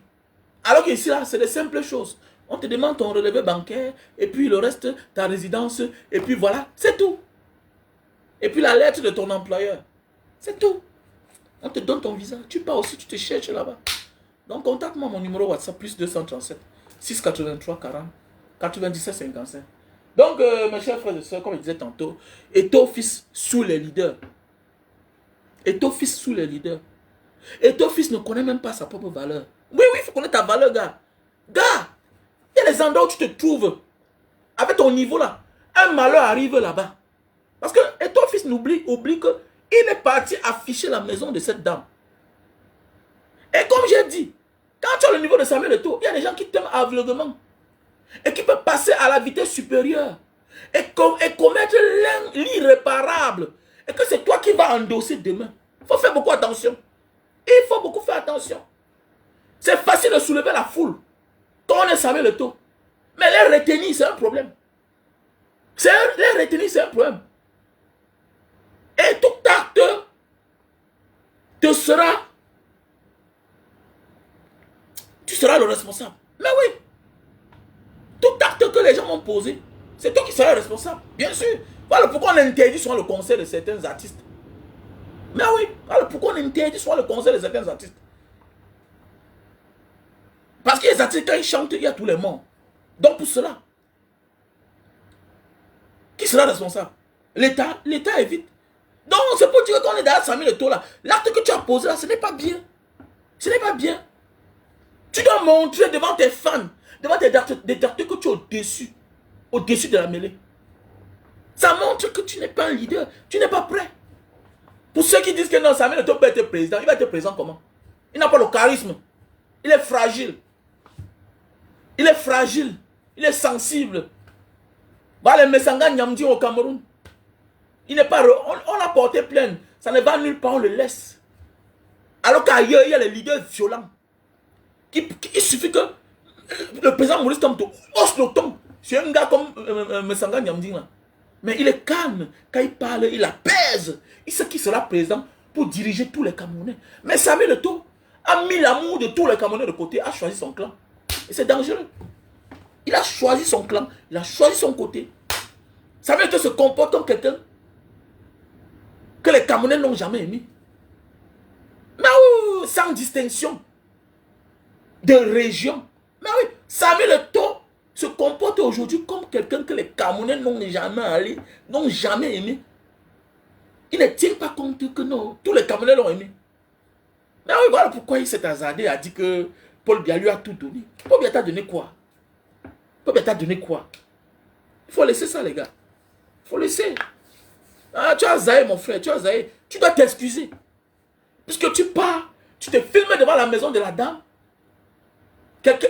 Alors qu'ici, là, c'est des simples choses. On te demande ton relevé bancaire, et puis le reste, ta résidence, et puis voilà, c'est tout. Et puis la lettre de ton employeur. C'est tout. On te donne ton visa. Tu pars aussi, tu te cherches là-bas. Donc, contacte-moi mon numéro WhatsApp, plus 237 683 40 97 55. Donc, mes chers frères et sœurs, comme je disais tantôt, Étofis sous les leaders. Étofis sous les leaders. Étofis ne connaît même pas sa propre valeur. Oui, oui, il faut connaître ta valeur, gars. Gars, il y a des endroits où tu te trouves avec ton niveau là. Un malheur arrive là-bas. Parce que Étofis oublie qu'il est parti afficher la maison de cette dame. Et comme j'ai dit, quand tu as le niveau de Samuel Eto'o, il y a des gens qui t'aiment aveuglément. Et qui peuvent passer à la vitesse supérieure. Et commettre l'irréparable. Et que c'est toi qui vas endosser demain. Il faut faire beaucoup attention. Il faut beaucoup faire attention. C'est facile de soulever la foule. Quand on est Samuel Eto'o. Mais les retenir, c'est un problème. Les retenir, c'est un problème. Et tout acte te sera... Tu seras le responsable. Mais oui. Tout acte que les gens m'ont posé, c'est toi qui seras le responsable. Bien sûr. Voilà pourquoi on interdit souvent le concert de certains artistes. Mais oui. Voilà pourquoi on interdit souvent le concert de certains artistes. Parce que les artistes, quand ils chantent, il y a tous les morts. Donc pour cela, qui sera responsable? L'État. L'État évite. Donc c'est pour dire qu'on est dans Samuel Eto'o là. L'acte que tu as posé là, ce n'est pas bien. Ce n'est pas bien. Tu dois montrer devant tes fans, devant tes détracteurs que tu es au-dessus. Au-dessus de la mêlée. Ça montre que tu n'es pas un leader. Tu n'es pas prêt. Pour ceux qui disent que non, Samuel Eto'o peut être président, il va être président comment? Il n'a pas le charisme. Il est fragile. Il est fragile. Il est sensible. Voilà le Messanga Nyamdi au Cameroun. Il n'est pas... On a porté plainte. Ça ne va nulle part, on le laisse. Alors qu'ailleurs, il y a les leaders violents. Il suffit que le président Maurice Kamto hausse le ton. C'est un gars comme Messanga Nyamdi là. Mais il est calme. Quand il parle, il apaise. Il sait qui sera président pour diriger tous les Camerounais. Mais Samuel Eto'o a mis l'amour de tous les Camerounais de côté, a choisi son clan. Et c'est dangereux. Il a choisi son clan. Il a choisi son côté. Samuel Eto'o se comporte comme quelqu'un que les Camerounais n'ont jamais aimé. Mais oui, sans distinction de région. Mais oui, Samuel Eto'o se comporte aujourd'hui comme quelqu'un que les Camerounais n'ont jamais allé, n'ont jamais aimé. Il ne tient pas compte que non, tous les Camerounais l'ont aimé. Mais oui, voilà pourquoi il s'est hasardé, a dit que Paul Biya lui a tout donné. Paul Biya t'a donné quoi? Paul Biya t'a donné quoi? Il faut laisser ça, les gars. Il faut laisser. Ah, tu as zaï, mon frère, tu as zaï. Tu dois t'excuser. Puisque tu pars, tu te filmes devant la maison de la dame.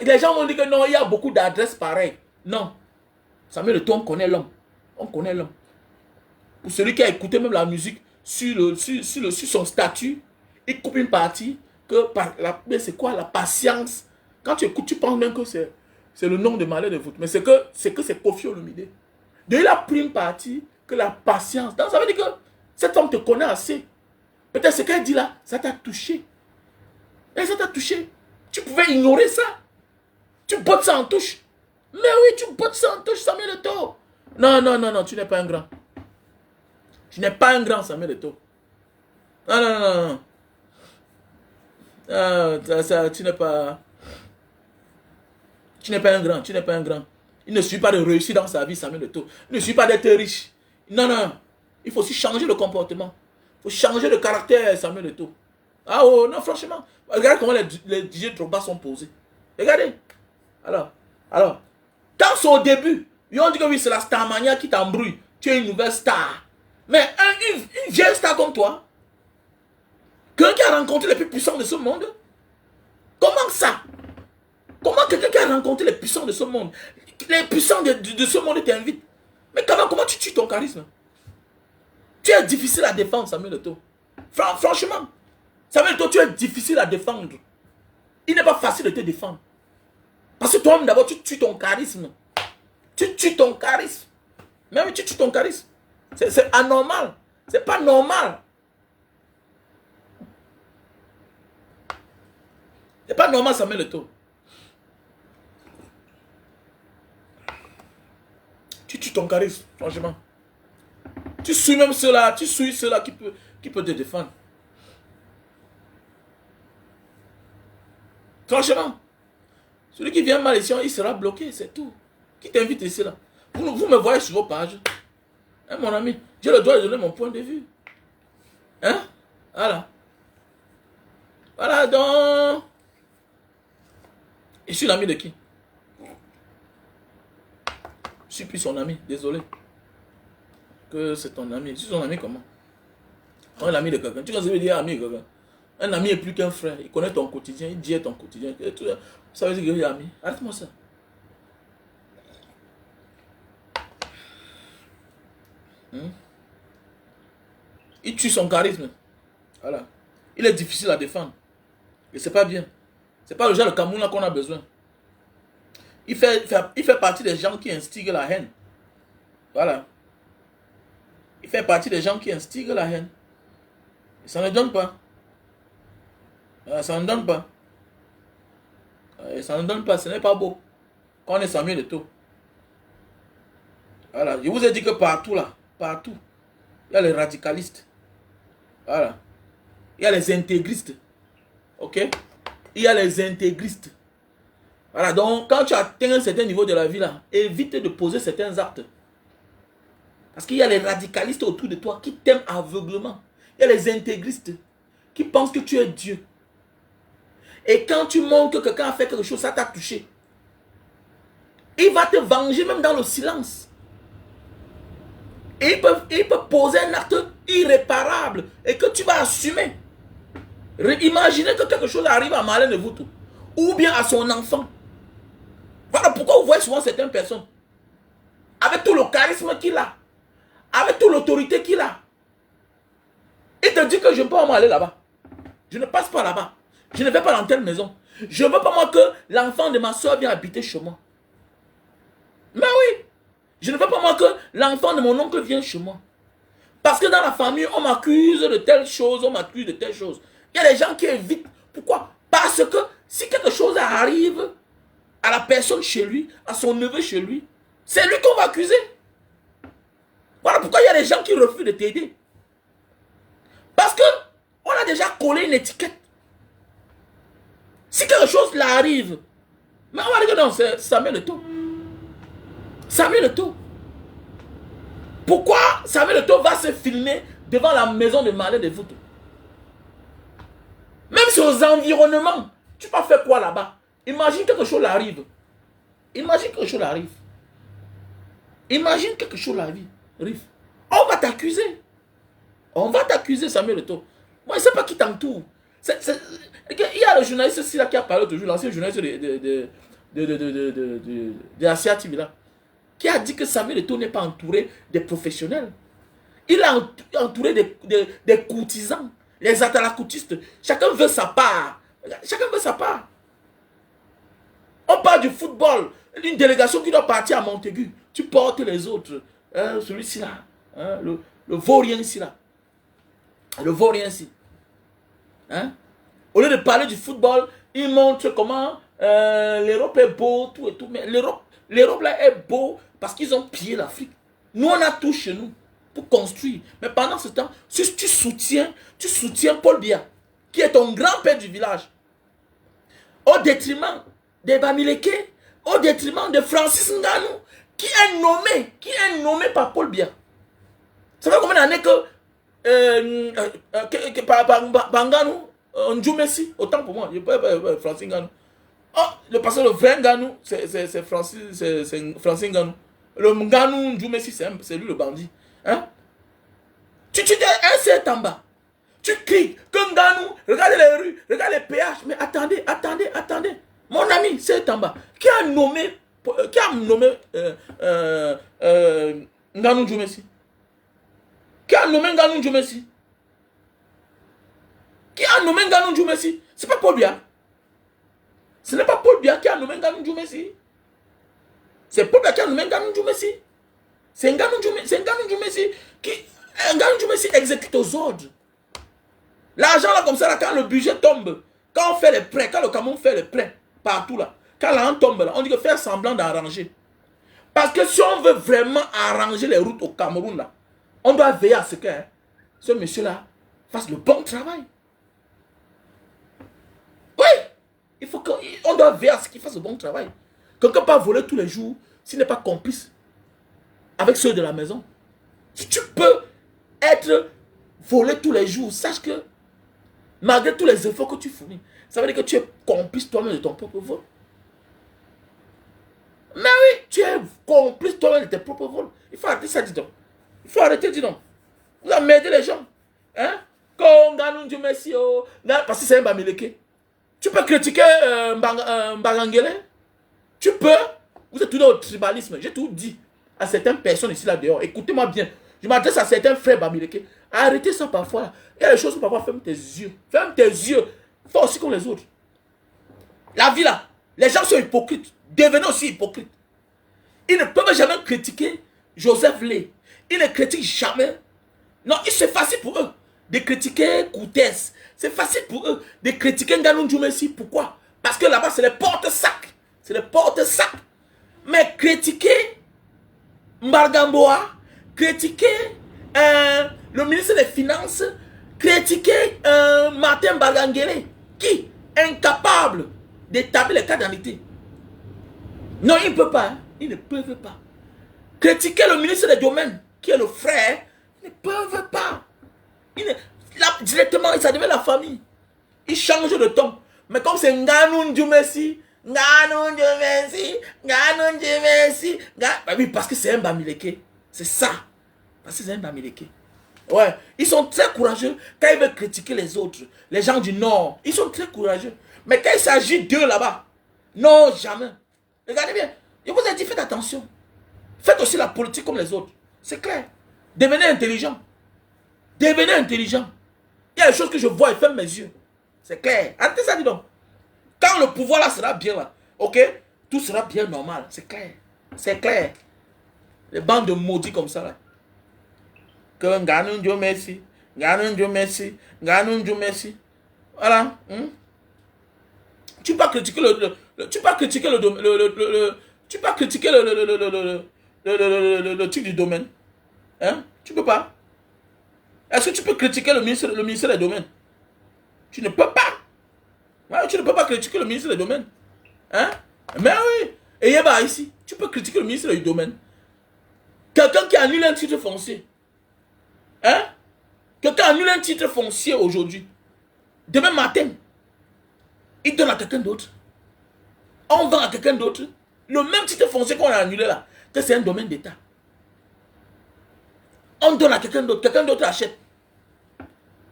Les gens vont dire que non, il y a beaucoup d'adresses pareilles. Non. Samuel Eto'o, on connaît l'homme. On connaît l'homme. Pour celui qui a écouté même la musique sur son statut, il coupe une partie que c'est quoi la patience. Quand tu écoutes, tu penses même que c'est le nom de malheur de votre. Mais c'est que c'est Koffi Olomide. Donc il a pris une partie que la patience. Donc ça veut dire que cette femme te connaît assez. Peut-être ce qu'elle dit là, ça t'a touché. Et ça t'a touché. Tu pouvais ignorer ça. Tu bottes ça en touche. Mais oui, tu bottes ça en touche, Samuel Eto'o. Non, non, non, non, tu n'es pas un grand. Tu n'es pas un grand, Samuel Eto'o. Non, non, non, non. Tu n'es pas... Tu n'es pas un grand, tu n'es pas un grand. Il ne suffit pas de réussir dans sa vie, Samuel Eto'o. Il ne suffit pas d'être riche. Non, non. Il faut aussi changer le comportement. Il faut changer le caractère, Samuel Eto'o. Ah oh, non, franchement. Regardez comment les DJ Drogba sont posés. Regardez. Alors, quand c'est au début, ils ont dit que oui, c'est la Starmania qui t'embrouille. Tu es une nouvelle star. Mais une vieille star comme toi, quelqu'un qui a rencontré les plus puissants de ce monde, comment ça? Comment quelqu'un qui a rencontré les puissants de ce monde, les puissants de ce monde t'invitent? Mais comment tu tues ton charisme? Tu es difficile à défendre, Samuel Eto'o. Franchement, Samuel Eto'o, tu es difficile à défendre. Il n'est pas facile de te défendre. Parce que toi-même, d'abord, tu tues ton charisme. Tu tues ton charisme. Mais oui, tu tues ton charisme. C'est anormal. C'est pas normal. C'est pas normal, Samuel Eto'o. Tu tues ton charisme, franchement. Tu suis même ceux-là, qui peut te défendre. Franchement, celui qui vient mal ici, il sera bloqué, c'est tout. Qui t'invite ici là? Vous me voyez sur vos pages. Hein, mon ami, j'ai le droit de donner mon point de vue. Hein? Voilà. Voilà donc. Je suis l'ami de qui? Je suis plus son ami, désolé. Que c'est ton ami. Je suis son ami comment? On est l'ami de quelqu'un. Tu vois ce que je veux dire, ami de quelqu'un? Un ami est plus qu'un frère. Il connaît ton quotidien, il dit ton quotidien. Ça veut dire qu'il est ami. Arrête-moi ça. Il tue son charisme. Voilà. Il est difficile à défendre. Et c'est pas bien. C'est pas le genre de Cameroun là qu'on a besoin. Il fait partie des gens qui instiguent la haine. Voilà. Il fait partie des gens qui instiguent la haine. Et ça ne donne pas. Ça ne donne pas. Et ça ne donne pas. Ce n'est pas beau. Quand on est Samuel Eto'o. Voilà. Je vous ai dit que partout là, partout, il y a les radicalistes. Voilà. Il y a les intégristes. Ok? Il y a les intégristes. Voilà. Donc, quand tu atteins un certain niveau de la vie là, évite de poser certains actes. Parce qu'il y a les radicalistes autour de toi qui t'aiment aveuglement. Il y a les intégristes qui pensent que tu es Dieu. Et quand tu montres que quelqu'un a fait quelque chose, ça t'a touché. Il va te venger même dans le silence. Et il peut poser un acte irréparable et que tu vas assumer. Imaginez que quelque chose arrive à Marlène Ewutu ou bien à son enfant. Voilà pourquoi vous voyez souvent certaines personnes avec tout le charisme qu'il a, avec toute l'autorité qu'il a. Il te dit que je ne peux pas aller là-bas. Je ne passe pas là-bas. Je ne vais pas dans telle maison. Je ne veux pas moi que l'enfant de ma soeur vienne habiter chez moi. Mais oui. Je ne veux pas moi que l'enfant de mon oncle vienne chez moi. Parce que dans la famille, on m'accuse de telle chose, on m'accuse de telle chose. Il y a des gens qui évitent. Pourquoi? Parce que si quelque chose arrive à la personne chez lui, à son neveu chez lui, c'est lui qu'on va accuser. Voilà pourquoi il y a des gens qui refusent de t'aider. Parce que on a déjà collé une étiquette. Si quelque chose là arrive, mais on va dire que non, c'est Samuel Eto'o. Samuel Eto'o. Pourquoi Samuel Eto'o va se filmer devant la maison de Marlène Ewutu? Même sur les environnements, tu vas faire quoi là-bas? Imagine quelque chose arrive. Imagine quelque chose arrive. Imagine quelque chose arrive. On va t'accuser. On va t'accuser, Samuel Eto'o. Moi, je ne sais pas qui t'entoure. Il y a le journaliste aussi là qui a parlé toujours, l'ancien journaliste de la CATV là, qui a dit que Samuel Eto'o n'est pas entouré des professionnels. Il est entouré des courtisans, les atalakoutistes. Chacun veut sa part. Chacun veut sa part. On parle du football. Une délégation qui doit partir à Montaigu. Tu portes les autres. Celui-ci là. Le vaurien ici là. Le vaurien ici. Hein? Au lieu de parler du football, il montre comment l'Europe est beau, tout et tout. Mais l'Europe là est beau parce qu'ils ont pillé l'Afrique. Nous, on a tout chez nous pour construire. Mais pendant ce temps, si tu soutiens Paul Biya, qui est ton grand-père du village, au détriment des Bamileke, au détriment de Francis Ngannou, qui est nommé par Paul Biya. Ça fait combien d'années que Ngannou, Ndjoumessi, autant pour moi, je peux Francis Ngannou. Oh, le pasteur, le vrai Ngannou, c'est Francis Ngannou. Le Nganou Djoumessi, c'est lui le bandit. Hein? Tu dis un set en bas. Tu cries que Nganou, regarde les rues, regarde les péages. Mais attendez, attendez, attendez. Mon ami, c'est en bas. Qui a nommé Nganou Djoumessi? Qui a nommé Nganou Djoumessi? Qui a nommé Nganou Djoumessi? C'est pas Paul Biya. Ce n'est pas Paul Biya qui a nommé Nganou Djoumessi. C'est Paul Biya qui a nommé Nganou Djoumessi. C'est Nganou Djoumessi qui... Nganou Djoumessi exécute aux ordres. L'argent là comme ça, là, quand le budget tombe, quand on fait les prêts, quand le Cameroun fait les prêts, partout là, quand l'argent tombe là, on dit que faire semblant d'arranger. Parce que si on veut vraiment arranger les routes au Cameroun là, on doit veiller à ce que ce monsieur là fasse le bon travail. Oui, il faut qu'on doit veiller à ce qu'il fasse le bon travail. Quelqu'un peut voler tous les jours s'il n'est pas complice avec ceux de la maison. Si tu peux être volé tous les jours, sache que malgré tous les efforts que tu fournis, ça veut dire que tu es complice toi-même de ton propre vol. Mais oui, tu es complice toi-même de tes propres vols. Il faut arrêter ça, dis donc. Il faut arrêter, dis donc. Vous emmerdez les gens. Hein? Parce que c'est un Bamileke. Tu peux critiquer Mbangangele. Tu peux. Vous êtes tous dans le tribalisme. J'ai tout dit à certaines personnes ici là dehors. Écoutez-moi bien. Je m'adresse à certains frères Bamileke. Arrêtez ça parfois là. Il y a des choses où parfois ferme tes yeux. Ferme tes yeux. Fais aussi comme les autres. La vie là. Les gens sont hypocrites. Devenez aussi hypocrites. Ils ne peuvent jamais critiquer Joseph Lé. Ils ne critiquent jamais. Non, c'est facile pour eux de critiquer Koutès. C'est facile pour eux de critiquer Nganou Djoumessi. Pourquoi? Parce que là-bas, c'est les porte-sacs. C'est les porte-sacs. Mais critiquer Mbargamboa, critiquer le ministre des Finances, critiquer Martin Mbargangele, qui est incapable d'établir les cas d'identité. Non, ils ne peuvent pas. Hein. Ils ne peuvent pas. Critiquer le ministre des Domaines, qui est le frère, ils ne peuvent pas. Là, directement, ça devient la famille. Ils changent de ton. Mais comme c'est Nganou Djoumessi, Nganou Djoumessi, Nganou Djoumessi, bah oui, parce que c'est un Bamileke. C'est ça. Parce que c'est un Bamileke. Ouais. Ils sont très courageux quand ils veulent critiquer les autres. Les gens du Nord. Ils sont très courageux. Mais quand il s'agit d'eux là-bas, non, jamais. Regardez bien. Je vous ai dit, faites attention. Faites aussi la politique comme les autres. C'est clair. Devenez intelligent. Devenez intelligent. Il y a des choses que je vois et ferme mes yeux. C'est clair. Arrêtez ça, dis donc. Quand le pouvoir là sera bien là, ok, tout sera bien normal. C'est clair. C'est clair. Les bandes de maudits comme ça là. Que Nganou Djoumessi, Nganou Djoumessi, Nganou Djoumessi. Voilà. Tu peux pas critiquer tu peux pas critiquer tu peux pas critiquer le truc du domaine. Hein? Tu peux pas. Est-ce que tu peux critiquer le ministre des Domaines? Tu ne peux pas. Ouais, tu ne peux pas critiquer le ministre des Domaines. Hein? Mais oui. Et Yeba ici, tu peux critiquer le ministre du Domaine. Quelqu'un qui annule un titre foncier. Hein? Quelqu'un annule un titre foncier aujourd'hui. Demain matin, il donne à quelqu'un d'autre. On vend à quelqu'un d'autre. Le même titre foncier qu'on a annulé là, que c'est un domaine d'État. On donne à quelqu'un d'autre achète.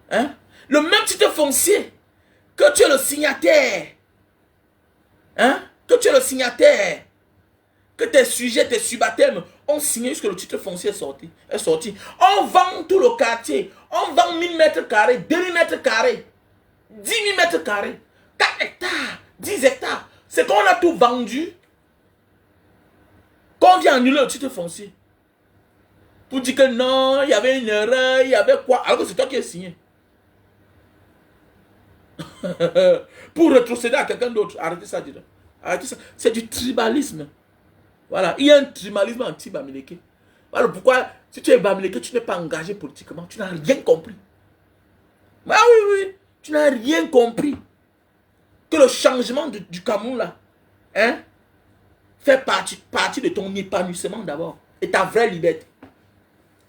Hein? Le même titre foncier, que tu es le signataire. Hein? Que tu es le signataire. Que tes sujets, tes subalternes ont signé jusqu'à le titre foncier est sorti. On vend tout le quartier. On vend 1000 mètres carrés, 2000 mètres carrés, 10 000 mètres carrés, 4 hectares, 10 hectares. C'est qu'on a tout vendu. Qu'on vient annuler le titre foncier. Pour dire que non, il y avait une erreur, il y avait quoi? Alors que c'est toi qui as signé. Pour retrocéder à quelqu'un d'autre. Arrêtez ça, dis donc. Arrêtez ça. C'est du tribalisme. Voilà. Il y a un tribalisme anti-Bamileke. Voilà pourquoi, si tu es Bamileke, tu n'es pas engagé politiquement. Tu n'as rien compris. Ah oui, oui. Tu n'as rien compris. Que le changement du Cameroun, là, hein, fait partie de ton épanouissement d'abord. Et ta vraie liberté.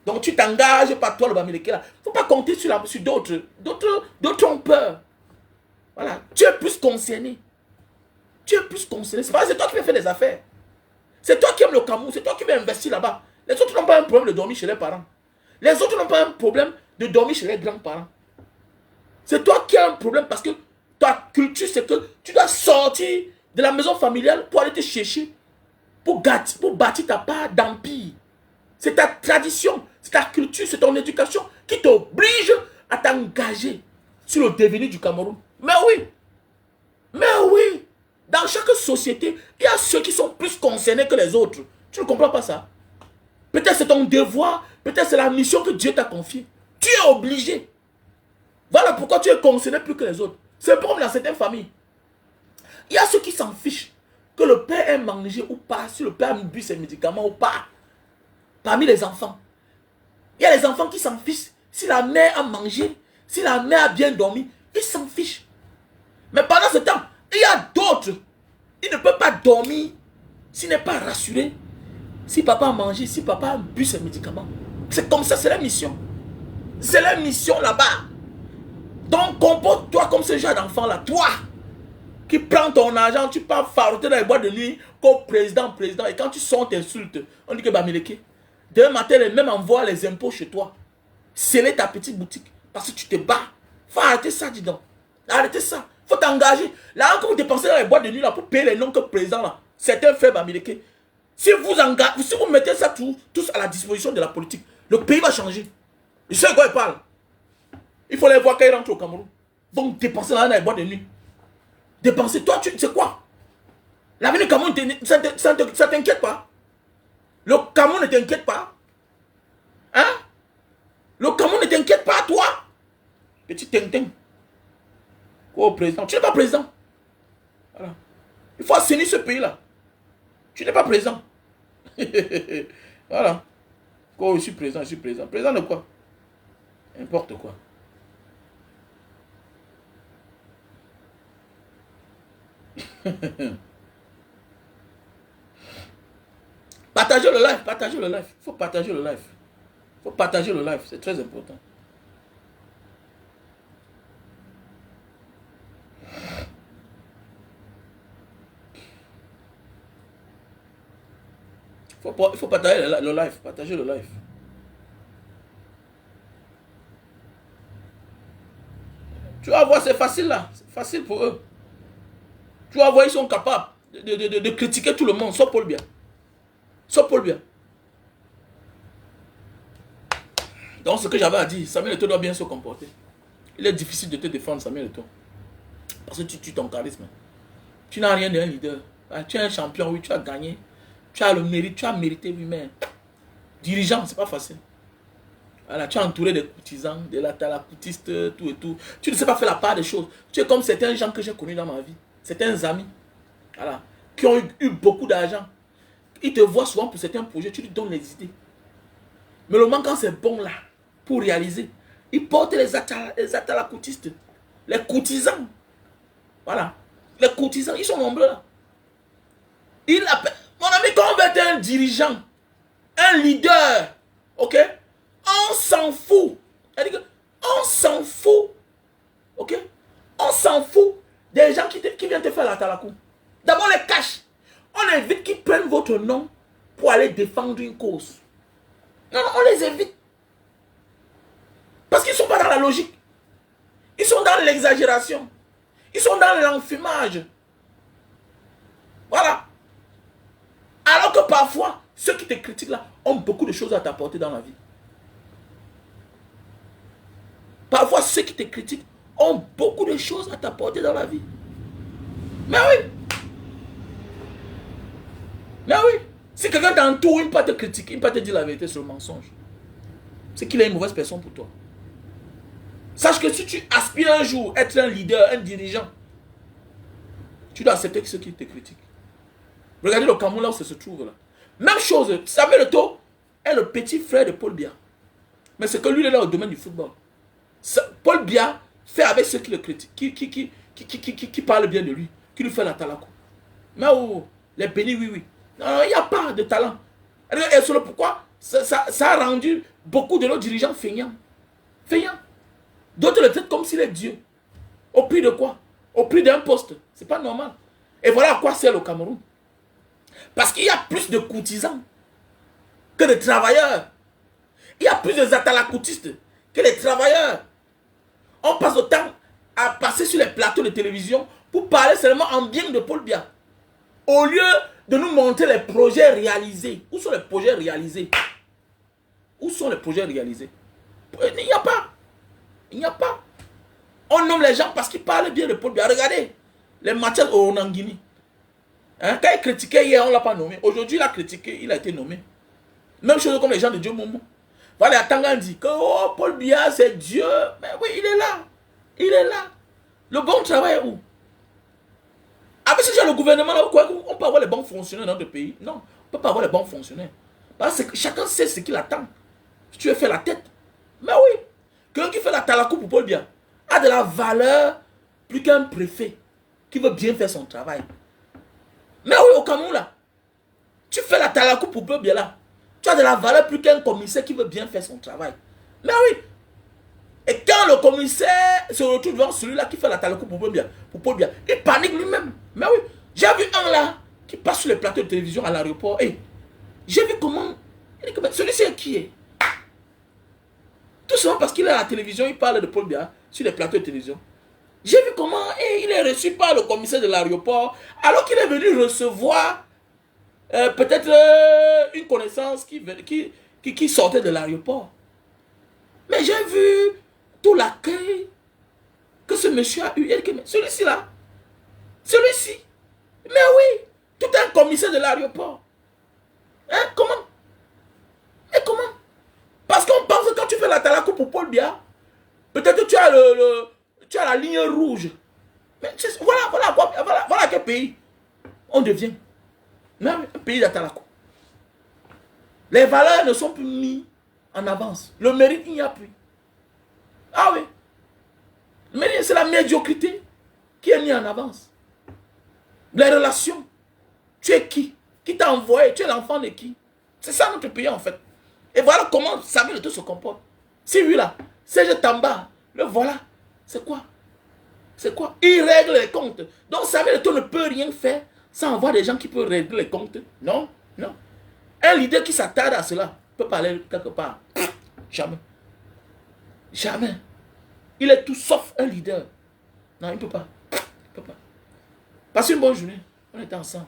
Donc tu t'engages par toi le Bamileke là. Il ne faut pas compter sur d'autres. D'autres ont peur. Voilà. Tu es plus concerné. Tu es plus concerné. C'est pas c'est toi qui fais des affaires. C'est toi qui aimes le Cameroun, c'est toi qui veux investir là-bas. Les autres n'ont pas un problème de dormir chez les parents. Les autres n'ont pas un problème de dormir chez les grands-parents. C'est toi qui as un problème parce que ta culture, c'est que tu dois sortir de la maison familiale pour aller te chercher, pour bâtir ta part d'empire. C'est ta tradition, c'est ta culture, c'est ton éducation qui t'oblige à t'engager sur le devenir du Cameroun. Mais oui, dans chaque société, il y a ceux qui sont plus concernés que les autres. Tu ne comprends pas ça? Peut-être c'est ton devoir, peut-être c'est la mission que Dieu t'a confiée. Tu es obligé. Voilà pourquoi tu es concerné plus que les autres. C'est comme dans certaines familles. Il y a ceux qui s'en fichent que le père ait mangé ou pas, si le père a bu ses médicaments ou pas. Parmi les enfants. Il y a les enfants qui s'en fichent si la mère a mangé, si la mère a bien dormi. Ils s'en fichent. Mais pendant ce temps, il y a d'autres. Ils ne peuvent pas dormir s'il n'est pas rassuré. Si papa a mangé, si papa a bu ses médicaments. C'est comme ça, c'est la mission. C'est la mission là-bas. Donc comporte-toi comme ce genre d'enfant-là. Toi, qui prends ton argent, tu pars farouter dans les boîtes de nuit comme président. Et quand tu sors, t'insultes. On dit que Bamileke. Demain matin, les mêmes envoient les impôts chez toi. Sceller ta petite boutique. Parce que tu te bats. Faut arrêter ça, dis donc. Arrêtez ça. Faut t'engager. Là, quand vous dépensez dans les boîtes de nuit là, pour payer les noms que président là, certains frères Bamileke. Si vous mettez ça tous à la disposition de la politique, le pays va changer. Je sais de quoi ils parlent. Il faut les voir quand ils rentrent au Cameroun. Donc dépenser dans les boîtes de nuit. Dépenser. Toi, tu sais quoi? L'avenir du Cameroun, ça t'inquiète pas? Le Cameroun ne t'inquiète pas? Hein? Le Cameroun ne t'inquiète pas, toi? Petit tintin. Oh, président. Tu n'es pas président. Voilà. Il faut assainir ce pays-là. Tu n'es pas président. Voilà. Oh, je suis président, je suis président. Président de quoi? N'importe quoi. Partagez le live, partagez le live. Il faut partager le live. Il faut partager le live, c'est très important. Il faut partager le live, partager le live. Tu vas voir, c'est facile là. C'est facile pour eux. Tu vas voir, ils sont capables de critiquer tout le monde, sauf Paul Biya. Sauf Paul Biya. Donc, ce que j'avais à dire, Samuel Eto'o doit bien se comporter. Il est difficile de te défendre, Samuel Eto'o. Parce que tu tues ton charisme. Tu n'as rien d'un leader. Tu es un champion, oui, tu as gagné. Tu as le mérite, tu as mérité, oui, mais dirigeant, c'est pas facile. Voilà, tu es entouré de courtisans, de la coutiste, tout et tout. Tu ne sais pas faire la part des choses. Tu es comme certains gens que j'ai connus dans ma vie. Certains amis, voilà, qui ont eu beaucoup d'argent. Ils te voient souvent pour certains projets, tu lui donnes les idées. Mais le moment quand c'est bon là, pour réaliser, ils portent les atalacoutistes, les courtisans. Voilà, les courtisans, ils sont nombreux là. Mon ami, quand on veut être un dirigeant, un leader, ok, on s'en fout. On s'en fout. Ok? On s'en fout des gens qui viennent te faire la talakou. D'abord les cache. On évite qu'ils prennent votre nom pour aller défendre une cause. Non, non, on les évite. Parce qu'ils ne sont pas dans la logique. Ils sont dans l'exagération. Ils sont dans l'enfumage. Voilà. Alors que parfois, ceux qui te critiquent là ont beaucoup de choses à t'apporter dans la vie. Parfois, ceux qui te critiquent ont beaucoup de choses à t'apporter dans la vie. Mais oui. Mais oui. Si quelqu'un t'entoure, il ne peut pas te critiquer, il ne peut pas te dire la vérité sur le mensonge. C'est qu'il est une mauvaise personne pour toi. Sache que si tu aspires un jour à être un leader, un dirigeant, tu dois accepter ceux qui te critiquent. Regardez le Cameroun là où ça se trouve là. Même chose, Samuel Eto'o est le petit frère de Paul Biya. Mais c'est que lui il est là au domaine du football. Paul Biya fait avec ceux qui le critiquent, qui parlent bien de lui, qui lui fait la talakou. Mais oh, les bénis, oui, oui. Non, il n'y a pas de talent. Et c'est le pourquoi ça a rendu beaucoup de nos dirigeants feignants. Feignants. D'autres le traitent comme s'il est Dieu. Au prix de quoi? Au prix d'un poste. C'est pas normal. Et voilà à quoi sert le Cameroun. Parce qu'il y a plus de courtisans que de travailleurs. Il y a plus de zatalakoutistes que les travailleurs. On passe autant à passer sur les plateaux de télévision pour parler seulement en bien de Paul Biya. Au lieu de nous montrer les projets réalisés. Où sont les projets réalisés? Où sont les projets réalisés? Il n'y a pas. Il n'y a pas. On nomme les gens parce qu'ils parlent bien de Paul Biya. Regardez, les Mathias Onangini. Hein, quand il critiquait hier, on ne l'a pas nommé. Aujourd'hui, il a critiqué, il a été nommé. Même chose comme les gens de Dieu Momo. Voilà, Tangan dit que oh, Paul Biya, c'est Dieu. Mais oui, il est là. Il est là. Le bon travail est où? Avec ce genre de gouvernement, là, on peut avoir les bons fonctionnaires dans notre pays. Non, on ne peut pas avoir les bons fonctionnaires. Parce que chacun sait ce qu'il attend. Si tu veux faire la tête. Mais oui, quelqu'un qui fait la talakou pour Paul Biya a de la valeur plus qu'un préfet qui veut bien faire son travail. Mais oui, au Cameroun, là, tu fais la talakou pour Paul Biya, là. Tu as de la valeur plus qu'un commissaire qui veut bien faire son travail. Mais oui. Et quand le commissaire se retrouve devant celui-là qui fait la talakou pour Paul Biya, il panique lui-même. Mais oui, j'ai vu un là qui passe sur les plateaux de télévision à l'aéroport. Et j'ai vu comment. Celui-ci est qui est? Tout simplement parce qu'il est à la télévision, il parle de Paul Biya sur les plateaux de télévision. J'ai vu comment il est reçu par le commissaire de l'aéroport alors qu'il est venu recevoir peut-être une connaissance qui sortait de l'aéroport. Mais j'ai vu tout l'accueil que ce monsieur a eu. Celui-ci là. Celui-ci. Mais oui. Tout un commissaire de l'aéroport. Hein? Comment? Et comment? Parce qu'on pense que quand tu fais la talakou pour Paul Biya, peut-être tu as tu as la ligne rouge. Mais voilà quel pays on devient. Même un pays d'Atalakou. Les valeurs ne sont plus mises en avance. Le mérite, il n'y a plus. Ah oui. Le mérite, c'est la médiocrité qui est mise en avance. Les relations. Tu es qui? Qui t'a envoyé? Tu es l'enfant de qui? C'est ça notre pays en fait. Et voilà comment Samuel Eto'o se comporte. Si lui là, Serge Tamba, le voilà. C'est quoi? C'est quoi? Il règle les comptes. Donc Samuel Eto'o ne peut rien faire sans avoir des gens qui peuvent régler les comptes. Non, non. Un leader qui s'attarde à cela peut parler quelque part. Jamais. Jamais. Il est tout sauf un leader. Non, il ne peut pas. Il ne peut pas. Passez une bonne journée. On est ensemble.